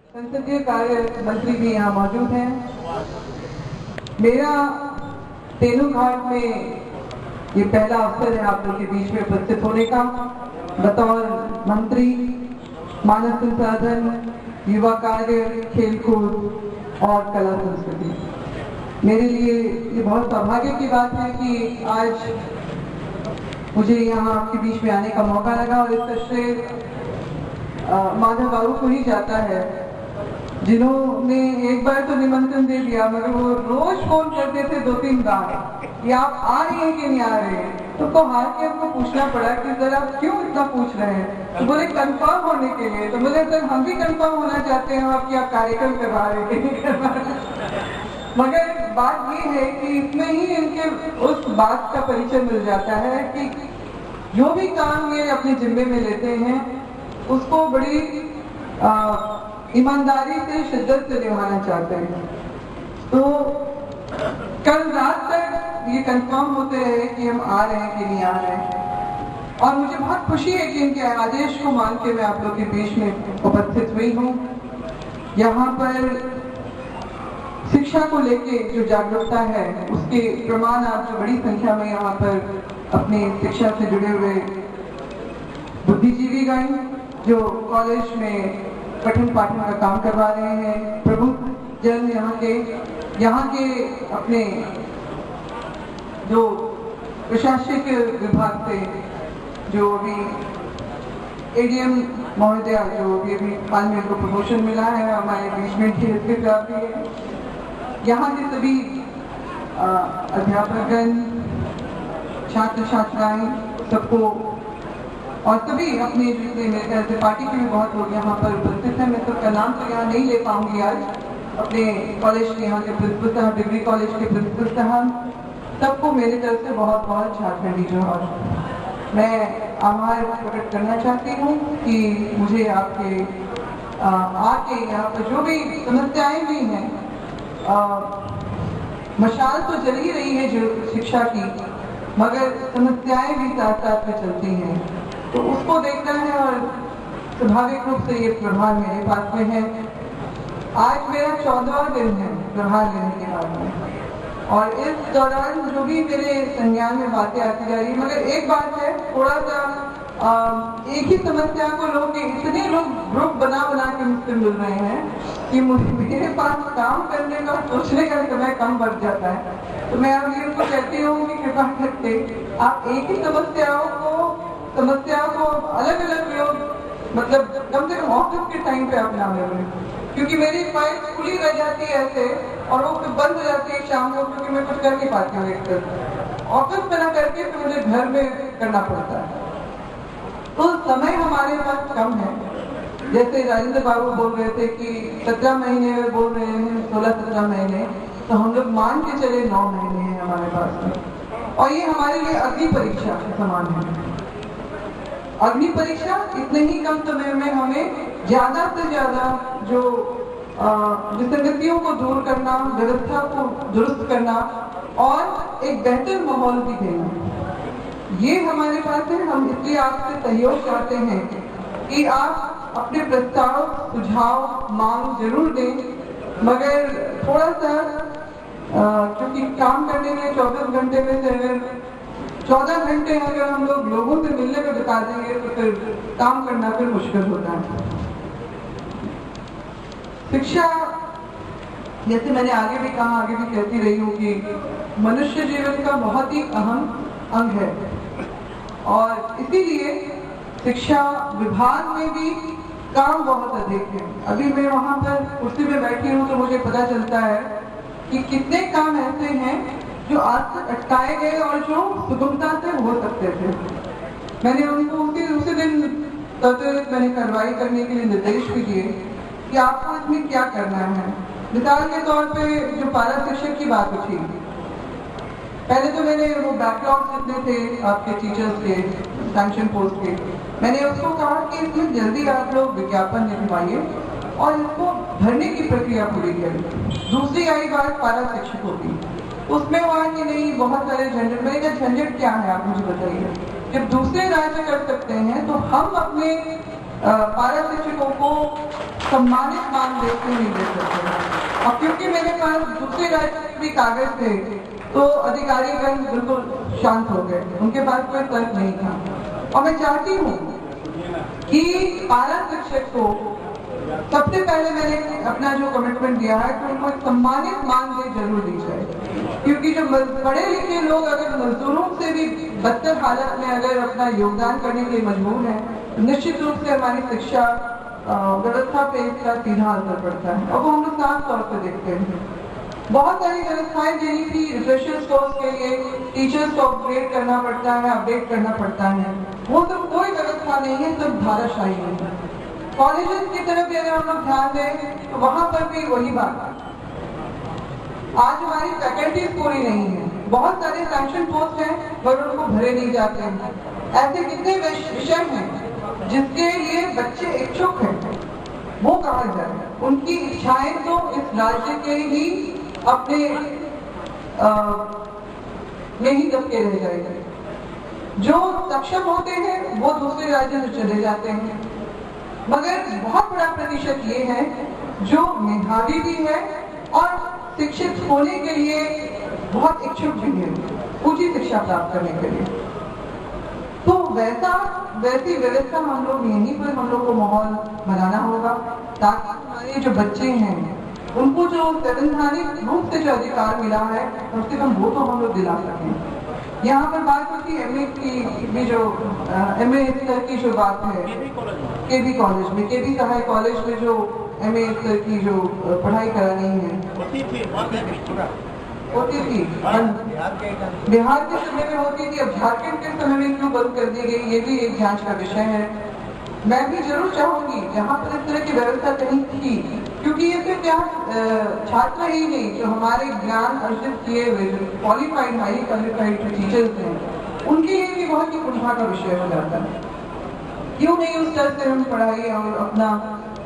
संसदीय कार्य मंत्री भी यहाँ मौजूद हैं। मेरा तेलू घाट में ये पहला अवसर है आप लोग के बीच में उपस्थित होने का। बतौर मंत्री मानव संसाधन, युवा कार्य, खेलकूद और कला संस्कृति, मेरे लिए ये बहुत सौभाग्य की बात है कि आज मुझे यहाँ आपके बीच में आने का मौका लगा। और इसका श्रेय माधव बाबू को ही जाता है, जिन्होंने एक बार तो निमंत्रण दे दिया, मगर वो रोज फोन करते थे 2-3 बार कि आप आ रही हैं कि नहीं आ रहे हैं। तो हार के हमको पूछना पड़ा कि सर आप क्यों इतना पूछ रहे हैं। तो बोले कंफर्म होने के लिए। तो बोले सर हम भी कंफर्म होना चाहते हैं आपकी आप कार्यक्रम करवा रहे हैं कि नहीं करवा रहे। मगर बात ये है कि इसमें ही इनके उस बात का परिचय मिल जाता है कि जो भी काम ये अपने जिम्मे में लेते हैं उसको बड़ी ईमानदारी से, शिद्दत से निभाना चाहते हैं। तो कल रात तक ये कंफर्म होते रहे कि हम आ रहे हैं कि नहीं आ रहे हैं, और मुझे बहुत खुशी है कि इनके आदेश को मान के मैं आप लोग के बीच में उपस्थित हुई हूँ। यहाँ पर शिक्षा को लेके जो जागरूकता है उसके प्रमाण आप जो बड़ी संख्या में यहाँ पर अपनी शिक्षा से जुड़े हुए बुद्धिजीवीगण जो कॉलेज में पठन पाठन का काम करवा रहे हैं, प्रबुद्ध जन यहाँ के अपने जो प्रशासनिक विभाग से जो अभी एडीएम महोदय जो अभी हाल में को प्रमोशन मिला है हमारे बीच में है, यहाँ के सभी अध्यापकगण, छात्र छात्राएं सबको और सभी अपने जितने मेरे ख्याल से पार्टी के भी बहुत लोग यहाँ पर उपस्थित हैं। मैं सबका नाम तो यहाँ नहीं ले पाऊंगी आज। अपने कॉलेज के यहाँ के प्रिंसिपल साहब, डिग्री कॉलेज के प्रिंसिपल साहब, सबको मेरी तरफ से बहुत बहुत झारखंडी जोहार। मैं आभार प्रकट करना चाहती हूँ कि मुझे आपके आके यहाँ पर जो भी समस्याएं भी हैं, मशाल तो जल ही रही है जो शिक्षा की, मगर समस्याएं भी साथ साथ में चलती हैं, तो उसको देखना है। और स्वाभाविक रूप से ये प्रभार मेरे पास में है। आज मेरा 14वां दिन है प्रभार लेने के बाद में, और इस दौरान जो भी मेरे संज्ञान में बातें आती जा रही, मगर एक बात है, थोड़ा सा एक ही समस्या को लोग इतने लोग ग्रुप बना के मुझसे मिल रहे हैं कि मेरे पास काम करने का, सोचने का समय कम बढ़ जाता है। तो मैं अब ये उनको कहती हूँ कि कृपा करके आप एक ही समस्याओं को अलग अलग लोग मतलब कम से कम ऑफिस के टाइम पे आप ना लें, क्योंकि मेरी फाइल खुली रह जाती है ऐसे और वो फिर बंद हो जाती है शाम को, क्योंकि मैं कुछ कर नहीं पाती हूँ एक तरफ ऑफिस में ना करके फिर मुझे घर में करना पड़ता है। तो समय हमारे पास कम है। जैसे राजेंद्र बाबू बोल रहे थे कि 17 महीने में बोल रहे हैं, 16-17 महीने, तो हम लोग मान के चले 9 महीने हैं हमारे पास में, और ये हमारे लिए अग्नि परीक्षा के समान है। अग्नि परीक्षा इतने ही कम समय में हमें ज्यादा से ज्यादा जो विसंगतियों को दूर करना, व्यवस्था को दुरुस्त करना और एक बेहतर माहौल भी देना, ये हमारे पास है। हम इसलिए आपसे सहयोग चाहते हैं कि आप अपने प्रस्ताव, सुझाव, मांग जरूर दें, मगर थोड़ा सा क्योंकि काम करने में 24 घंटे में से अगर 14 घंटे अगर हम लोग लोगों से मिलने में बिता देंगे तो फिर काम करना फिर मुश्किल होता है। शिक्षा, जैसे मैंने आगे भी कहा, आगे भी कहती रही हूँ कि मनुष्य जीवन का बहुत ही अहम अंग है, और इसीलिए शिक्षा विभाग में भी काम बहुत अधिक है। अभी मैं वहां पर कुर्सी में बैठी हूँ तो मुझे पता चलता है कि कितने काम ऐसे हैं जो आज तक अटकाए गए और जो सुगमता से हो सकते थे। मैंने उनको उसी दिन मैंने कार्रवाई करने के लिए निर्देश भी दिए कि आपको इसमें क्या करना है। मिसाल के तौर पे जो पारा शिक्षक की बात उठी, पहले तो मैंने वो बैकलॉग जितने थे आपके टीचर्स के सैंक्शन पोस्ट के, मैंने उसको कहा कि इसमें जल्दी आप लोग विज्ञापन निकलवाइए और इसको भरने की प्रक्रिया पूरी करें। दूसरी आई बात पारा शिक्षकों की, उसमें वहां कि नहीं बहुत सारे झंझट। मैंने कहा झंझट क्या है आप मुझे बताइए, जब दूसरे राज्य कर सकते हैं तो हम अपने पारा शिक्षकों को सम्मानित मान देते नहीं दे सकते। और क्योंकि मेरे पास दूसरे राज्य के भी कागज थे तो अधिकारीगण बिल्कुल शांत हो गए, उनके पास कोई तर्क नहीं था। और मैं चाहती हूँ कि पारा शिक्षक को सबसे पहले मैंने अपना जो कमिटमेंट दिया है कि उनको एक सम्मानित मानदेय जरूर दी जाए, क्योंकि जो पढ़े लिखे लोग अगर मजदूरों से भी बदतर हालत में अगर अपना योगदान करने के लिए मजबूर है तो निश्चित रूप से हमारी शिक्षा व्यवस्था पे इसका सीधा असर पड़ता है। और वो हम लोग साफ तौर पर देखते हैं। बहुत सारी व्यवस्थाएं देनी थी रिफ्रेशर्स कोर्स के लिए, टीचर्स को अपग्रेड करना पड़ता है, अपडेट करना पड़ता है, वो सब कोई व्यवस्था नहीं है, सब धाराशाही है। कॉलेजेस की तरफ भी अगर हम लोग ध्यान दें तो वहां पर भी वही बात है। आज हमारी फैकल्टीज पूरी नहीं है, बहुत सारे सैंक्शन पोस्ट हैं पर उनको भरे नहीं जाते हैं। ऐसे कितने विषय हैं जिसके लिए बच्चे इच्छुक हैं, वो कहा जाए। उनकी इच्छाएं तो इस राज्य के ही अपने में ही दबके रह जाएंगे। जो सक्षम होते हैं वो दूसरे राज्यों में चले जाते हैं, मगर बहुत बड़ा प्रतिशत ये है जो मेधावी भी है और शिक्षित होने के लिए बहुत इच्छुक भी है, ऊंची शिक्षा प्राप्त करने के लिए। तो वैसी व्यवस्था हम लोग यहीं पर हम लोग को माहौल बनाना होगा ताकि हमारे जो बच्चे हैं उनको जो संवैधानिक रूप से जो अधिकार मिला है कम से कम वो तो हम लोग दिला सकें। यहाँ पर बात होती है एमए की भी, जो एमए स्तर की जो बात है केबी कॉलेज में, केबी सहाय कॉलेज में जो एमए स्तर की जो पढ़ाई करानी है होती थी, बिहार के समय में होती थी, अब झारखंड के समय में क्यों बंद कर दी गई, ये भी एक जांच का विषय है। मैं भी जरूर चाहूंगी जहाँ पर इस तरह की व्यवस्था कहीं थी, क्योंकि ये सिर्फ छात्र ही नहीं, जो हमारे ज्ञान अर्जित किए हुए जो क्वालिफाइड हाईली क्वालिफाइड जो टीचर्स हैं उनके लिए भी बहुत ही कुंठा का विषय हो जाता है। क्यों नहीं उस तरह से हम पढ़ाई और अपना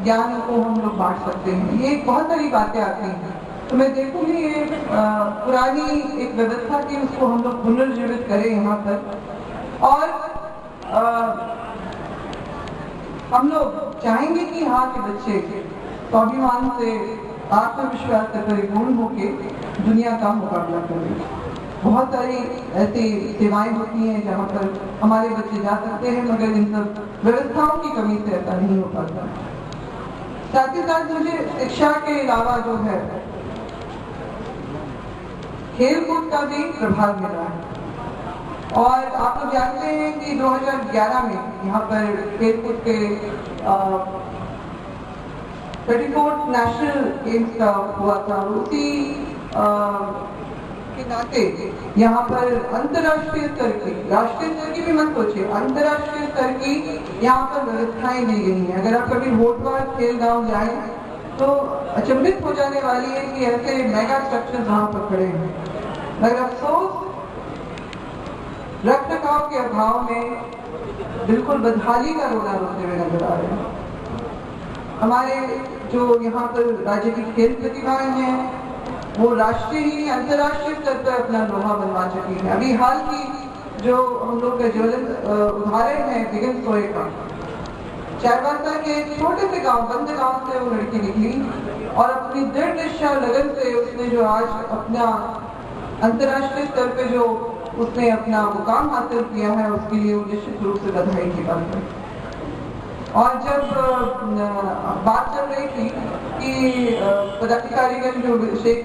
ज्ञान को हम लोग बांट सकते हैं। ये बहुत सारी बातें आती हैं, तो मैं देखूंगी ये पुरानी एक व्यवस्था की उसको हम लोग पुनर्जीवित करें यहाँ पर। और हम लोग चाहेंगे कि यहाँ के बच्चे स्वाभिमान से आत्मविश्वास से परिपूर्ण होकर दुनिया का मुकाबला करें। बहुत सारी ऐसी सेवाएं होती हैं जहाँ पर हमारे बच्चे जा सकते हैं, मगर इन सब व्यवस्थाओं की कमी से ऐसा नहीं हो पाता। साथ ही साथ मुझे शिक्षा के अलावा जो है खेलकूद का भी प्रभाव मिला है। और आप लोग जानते हैं कि 2011 में यहाँ पर खेलकूद के 34th नेशनल गेम्स का हुआ था। उसी के नाते यहाँ पर अंतर्राष्ट्रीय स्तर की, राष्ट्रीय स्तर की भी मत सोचिए, अंतर्राष्ट्रीय स्तर की यहाँ पर व्यवस्थाएं दी गई हैं। अगर आप कभी होटवार खेल गांव जाएं तो अचंभित हो जाने वाली है कि ऐसे मेगा स्ट्रक्चर वहां पर खड़े हैं, मगर अफसोस रख रखाव के अभाव में बिल्कुल बदहाली का रोना रोते हुए नजर आ रहे हैं। हमारे जो यहाँ पर राज्य की खेल प्रतिभाएं हैं वो राष्ट्रीय ही अंतर्राष्ट्रीय स्तर पर अपना लोहा बनवा चुकी है। अभी हाल की जो हम लोग का ज्वलंत उदाहरण है बिगन सोए का, चारबासा के छोटे से गांव, बंद गांव से वो लड़की निकली और अपनी दृढ़ निष्ठा लगन से उसने जो आज अपना अंतर्राष्ट्रीय स्तर पे जो उसने अपना मुकाम हासिल किया है उसके लिए निश्चित रूप से बधाई की बात है। और जब बात चल रही थी कि पदाधिकारीगण जो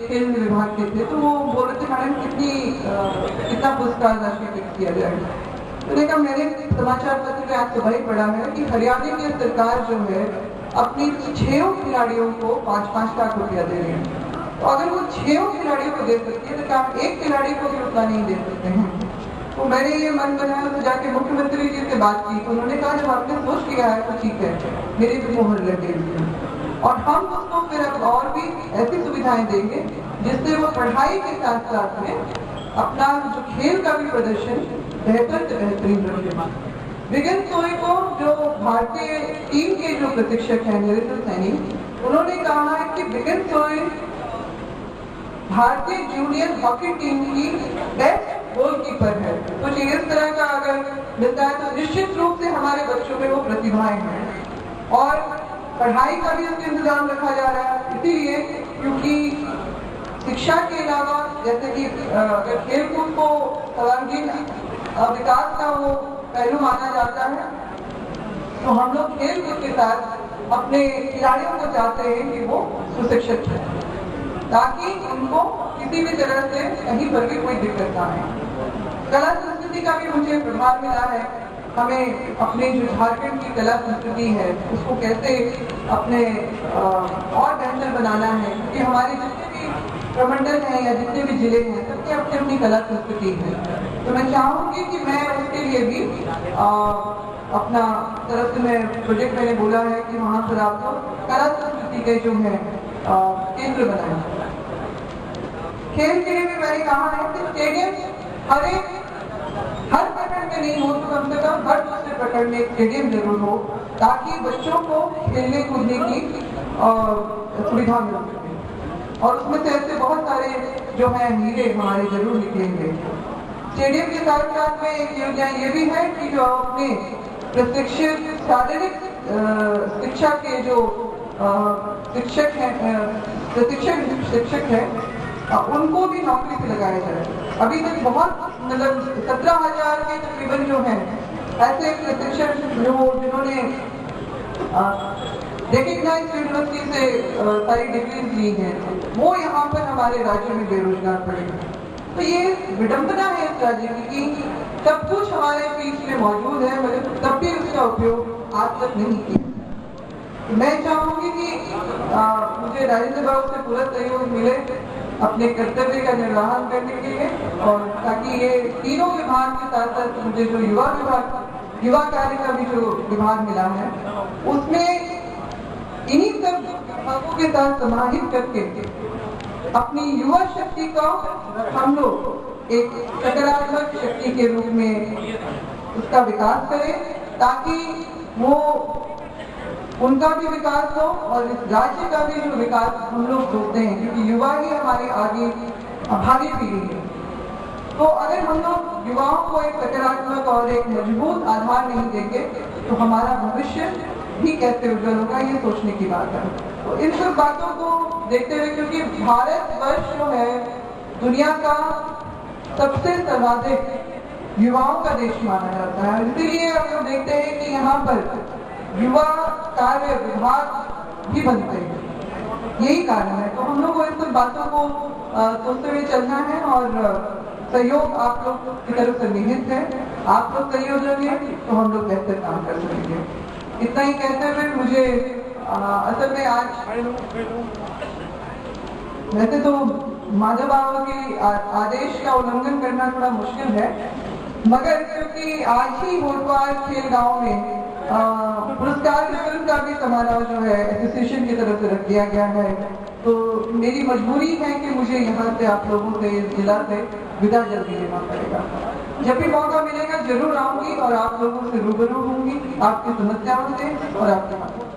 खेल विभाग के थे तो वो बोल रहे थे मैडम कितना पुरस्कार राशि फिक्स किया जाएगा। तो देखा मैंने समाचार पत्र में आज सुबह ही पढ़ा है कि हरियाणा की सरकार जो है अपनी 6 खिलाड़ियों को 5-5 लाख रुपया दे रही है। तो अगर वो 6 खिलाड़ियों को दे सकती है तो आप एक खिलाड़ी को भी उतना नहीं दे सकते हैं। तो मैंने ये मन बनाया तो जाके मुख्यमंत्री जी से बात की तो उन्होंने कहा जब आपने सोच लिया है तो ठीक है, मेरी भी मोहर लगे हुई और हम उसको फिर अब और भी ऐसी सुविधाएं देंगे जिससे वो पढ़ाई के साथ साथ में अपना जो खेल का भी प्रदर्शन बेहतर से बेहतरीन रखे। बिगन सोए को जो भारतीय टीम के जो प्रशिक्षक हैं नरेंद्र सैनी, उन्होंने कहा है कि बिगन सोए भारतीय जूनियर हॉकी टीम की बेस्ट गोलकीपर है। कुछ इस तरह का अगर मिलता है तो निश्चित रूप से हमारे बच्चों में वो प्रतिभाएं हैं। और पढ़ाई का भी उसका इंतजाम रखा जा रहा है, इसीलिए क्योंकि शिक्षा के अलावा जैसे कि अगर खेलकूद को सर्वांगीण विकास का वो पहलू माना जाता है, तो हम लोग खेलकूद के साथ अपने खिलाड़ियों को चाहते हैं कि वो सुशिक्षित हैं, ताकि उनको किसी भी तरह से कहीं पर भी कोई दिक्कत ना आए। कला संस्कृति का भी मुझे प्रभाव मिला है। हमें अपने जो झारखंड की कला संस्कृति है उसको कैसे अपने और बेहतर बनाना है, क्योंकि हमारे जितने भी प्रमंडल हैं या जितने भी जिले हैं सबके अपनी अपनी कला संस्कृति है। तो मैं चाहूंगी कि मैं उसके लिए भी अपना तरफ से मैं प्रोजेक्ट मैंने बोला है कि वहां पर आपको कला संस्कृति के जो है केंद्र बनाए। खेल के लिए भी मैंने कहा है कि स्टेडियम हर प्रखंड में नहीं हो तो कम से कम हर दूसरे प्रखंड में एक स्टेडियम जरूर हो, ताकि बच्चों को खेलने कूदने की सुविधा मिल सके। और उसमें से ऐसे बहुत सारे जो है हीरे हमारे जरूर निकलेंगे। स्टेडियम के साथ साथ में एक योजना ये भी है कि जो अपने प्रशिक्षित शारीरिक शिक्षा के जो शिक्षक हैं, प्रशिक्षण शिक्षक हैं, उनको भी नौकरी पे लगाया जाए। अभी तक बहुत मतलब 17,000 के तकरीबन जो हैं ऐसे प्रशिक्षक जिन्होंने रिकग्नाइज्ड यूनिवर्सिटी से सारी डिग्रीज ली हैं, वो यहाँ पर हमारे राज्य में बेरोजगार पड़े हैं। तो ये विडंबना है इस राज्य की कि सब कुछ हमारे बीच में मौजूद है, मगर तब भी उसका उपयोग आज तक नहीं किया। मैं चाहूंगी कि मुझे राजेंद्र बाबू से पूरा सहयोग मिले अपने कर्तव्य का निर्वहन करने के लिए, और ताकि ये तीनों विभाग के साथ साथ मुझे जो युवा कार्य का भी जो विभाग मिला है उसमें इन्हीं सब विभागों के साथ समाहित करके अपनी युवा शक्ति का हम लोग एक सकारात्मक शक्ति के रूप में उसका विकास करें, ताकि वो उनका भी विकास हो और इस राज्य का भी जो विकास हम लोग सोचते हैं, क्योंकि युवा ही हमारे आगे भावी पीढ़ी है। तो अगर हम लोग युवाओं को एक सकारात्मक और एक मजबूत आधार नहीं देंगे तो हमारा भविष्य भी कैसे उज्जवल होगा, ये सोचने की बात है। तो इन सब बातों को देखते हुए, क्योंकि भारतवर्ष जो है दुनिया का सबसे सर्वाधिक युवाओं का देश माना जाता है, इसीलिए हम लोग देखते हैं कि यहाँ पर युवा कार्य विभाग भी बनते हैं। यही कारण है। तो हम लोग को इन सब बातों को सोचते हुए चलना है, और सहयोग आप लोग की तरफ से निहित है। आप लोग सहयोग देंगे तो हम लोग बेहतर काम कर सकेंगे। इतना ही कहते हुए मुझे असल में आज वैसे तो माधव बाबा के आदेश का उल्लंघन करना थोड़ा मुश्किल है, मगर क्योंकि आज ही होटवार खेल गांव में पुरस्कार वितरण का भी समारोह जो है एसोसिएशन की तरफ से रख दिया गया है, तो मेरी मजबूरी है कि मुझे यहाँ से आप लोगों से, इस जिला से विदा जल्दी लेना पड़ेगा। जब भी मौका मिलेगा जरूर आऊंगी और आप लोगों से रूबरू होंगी, आपकी समस्याओं से और आपके